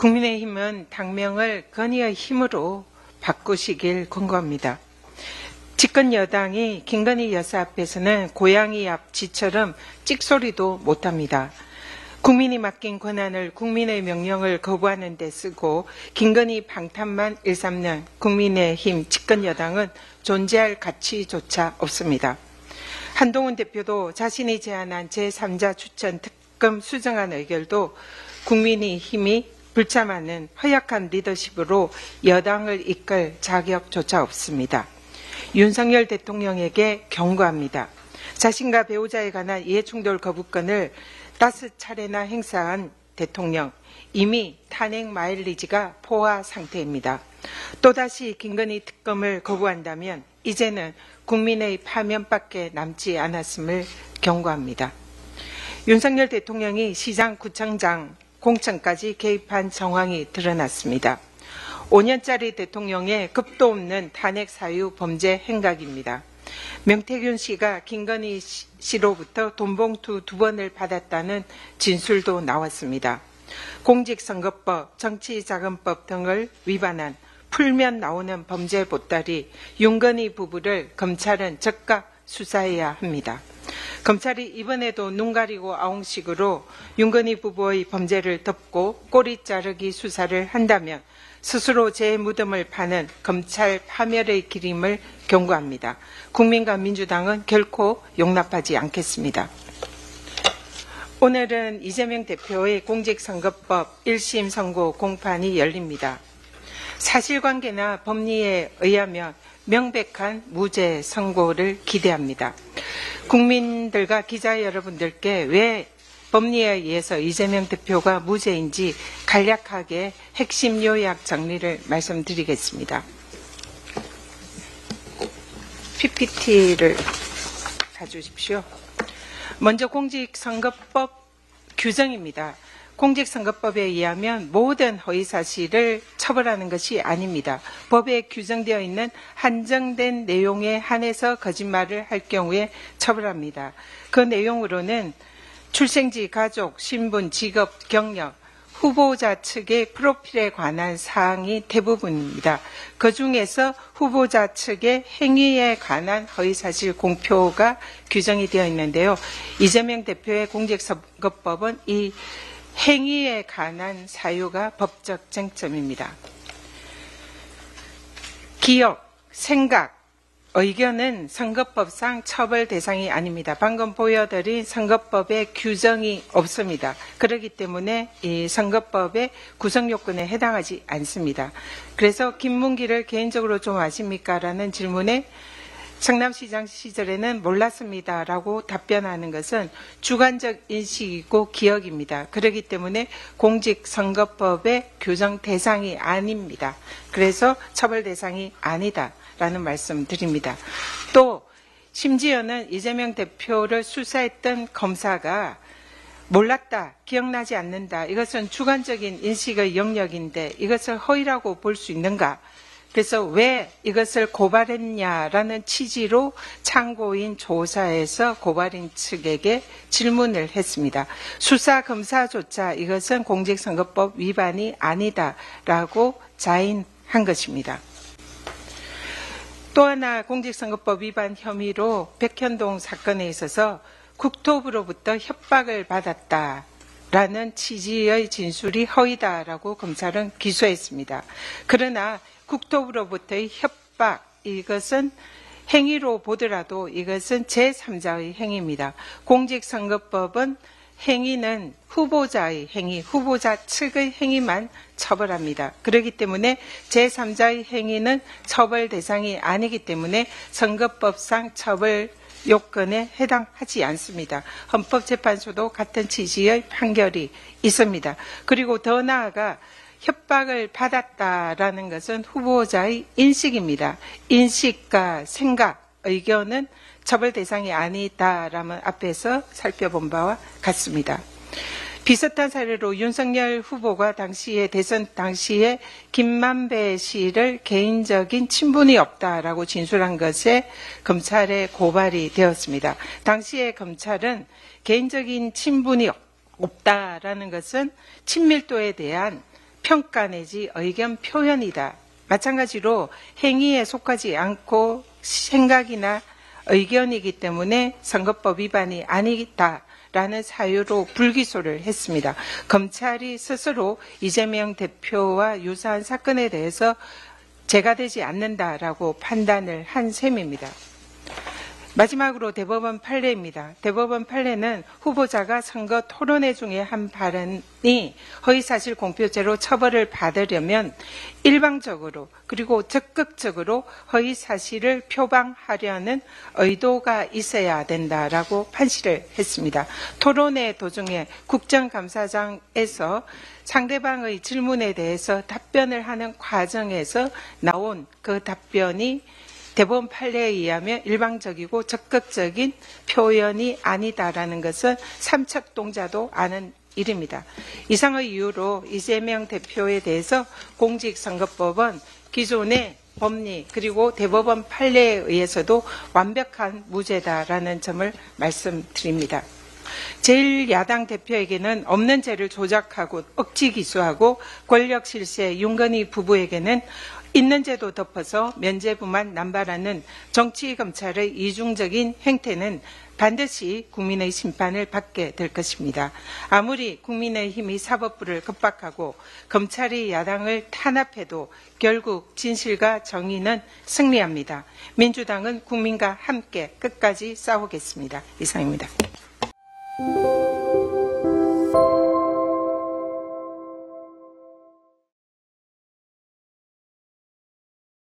국민의힘은 당명을 건의의 힘으로 바꾸시길 권고합니다. 집권 여당이 김건희 여사 앞에서는 고양이 앞 쥐처럼 찍소리도 못합니다. 국민이 맡긴 권한을 국민의 명령을 거부하는 데 쓰고 김건희 방탄만 일삼는 국민의힘 집권 여당은 존재할 가치조차 없습니다. 한동훈 대표도 자신이 제안한 제3자 추천 특검 수정안 의결도 국민의힘이 불참하는 허약한 리더십으로 여당을 이끌 자격조차 없습니다. 윤석열 대통령에게 경고합니다. 자신과 배우자에 관한 이해충돌 거부권을 5차례나 행사한 대통령, 이미 탄핵 마일리지가 포화 상태입니다. 또다시 김건희 특검을 거부한다면 이제는 국민의 파면밖에 남지 않았음을 경고합니다. 윤석열 대통령이 시장, 구청장, 공천까지 개입한 정황이 드러났습니다. 5년짜리 대통령의 급도 없는 탄핵 사유 범죄 행각입니다. 명태균 씨가 김건희 씨로부터 돈봉투 2번을 받았다는 진술도 나왔습니다. 공직선거법, 정치자금법 등을 위반한 풀면 나오는 범죄 보따리 윤건희 부부를 검찰은 즉각 수사해야 합니다. 검찰이 이번에도 눈 가리고 아웅식으로 윤건희 부부의 범죄를 덮고 꼬리 자르기 수사를 한다면 스스로 제 무덤을 파는 검찰 파멸의 길임을 경고합니다. 국민과 민주당은 결코 용납하지 않겠습니다. 오늘은 이재명 대표의 공직선거법 1심 선고 공판이 열립니다. 사실관계나 법리에 의하면 명백한 무죄 선고를 기대합니다. 국민들과 기자 여러분들께 왜 법리에 의해서 이재명 대표가 무죄인지 간략하게 핵심 요약 정리를 말씀드리겠습니다. PPT를 봐주십시오. 먼저 공직선거법 규정입니다. 공직선거법에 의하면 모든 허위사실을 처벌하는 것이 아닙니다. 법에 규정되어 있는 한정된 내용에 한해서 거짓말을 할 경우에 처벌합니다. 그 내용으로는 출생지, 가족, 신분, 직업, 경력, 후보자 측의 프로필에 관한 사항이 대부분입니다. 그중에서 후보자 측의 행위에 관한 허위사실 공표가 규정이 되어 있는데요. 이재명 대표의 공직선거법은 이 행위에 관한 사유가 법적 쟁점입니다. 기억, 생각, 의견은 선거법상 처벌 대상이 아닙니다. 방금 보여드린 선거법에 규정이 없습니다. 그렇기 때문에 이 선거법의 구성 요건에 해당하지 않습니다. 그래서 김문기를 개인적으로 좀 아십니까? 라는 질문에 성남시장 시절에는 몰랐습니다라고 답변하는 것은 주관적 인식이고 기억입니다. 그렇기 때문에 공직선거법의 규정 대상이 아닙니다. 그래서 처벌 대상이 아니다라는 말씀 드립니다. 또 심지어는 이재명 대표를 수사했던 검사가 몰랐다, 기억나지 않는다. 이것은 주관적인 인식의 영역인데 이것을 허위라고 볼 수 있는가? 그래서 왜 이것을 고발했냐라는 취지로 참고인 조사에서 고발인 측에게 질문을 했습니다. 수사 검사조차 이것은 공직선거법 위반이 아니다라고 자인한 것입니다. 또 하나 공직선거법 위반 혐의로 백현동 사건에 있어서 국토부로부터 협박을 받았다라는 취지의 진술이 허위다라고 검찰은 기소했습니다. 그러나 국토부로부터의 협박, 이것은 행위로 보더라도 이것은 제3자의 행위입니다. 공직선거법은 행위는 후보자의 행위, 후보자 측의 행위만 처벌합니다. 그렇기 때문에 제3자의 행위는 처벌 대상이 아니기 때문에 선거법상 처벌 요건에 해당하지 않습니다. 헌법재판소도 같은 취지의 판결이 있습니다. 그리고 더 나아가 협박을 받았다라는 것은 후보자의 인식입니다. 인식과 생각, 의견은 처벌 대상이 아니다라면 앞에서 살펴본 바와 같습니다. 비슷한 사례로 윤석열 후보가 당시에 대선 당시에 김만배 씨를 개인적인 친분이 없다라고 진술한 것에 검찰에 고발이 되었습니다. 당시에 검찰은 개인적인 친분이 없다라는 것은 친밀도에 대한 평가 내지 의견 표현이다. 마찬가지로 행위에 속하지 않고 생각이나 의견이기 때문에 선거법 위반이 아니다라는 사유로 불기소를 했습니다. 검찰이 스스로 이재명 대표와 유사한 사건에 대해서 제가되지 않는다라고 판단을 한 셈입니다. 마지막으로 대법원 판례입니다. 대법원 판례는 후보자가 선거 토론회 중에 한 발언이 허위사실 공표죄로 처벌을 받으려면 일방적으로 그리고 적극적으로 허위사실을 표방하려는 의도가 있어야 된다라고 판시를 했습니다. 토론회 도중에 국정감사장에서 상대방의 질문에 대해서 답변을 하는 과정에서 나온 그 답변이 대법원 판례에 의하면 일방적이고 적극적인 표현이 아니다라는 것은 삼척동자도 아는 일입니다. 이상의 이유로 이재명 대표에 대해서 공직선거법은 기존의 법리 그리고 대법원 판례에 의해서도 완벽한 무죄다라는 점을 말씀드립니다. 제1야당 대표에게는 없는 죄를 조작하고 억지 기소하고 권력 실세 윤건희 부부에게는 있는 죄도 덮어서 면죄부만 남발하는 정치검찰의 이중적인 행태는 반드시 국민의 심판을 받게 될 것입니다. 아무리 국민의힘이 사법부를 겁박하고 검찰이 야당을 탄압해도 결국 진실과 정의는 승리합니다. 민주당은 국민과 함께 끝까지 싸우겠습니다. 이상입니다.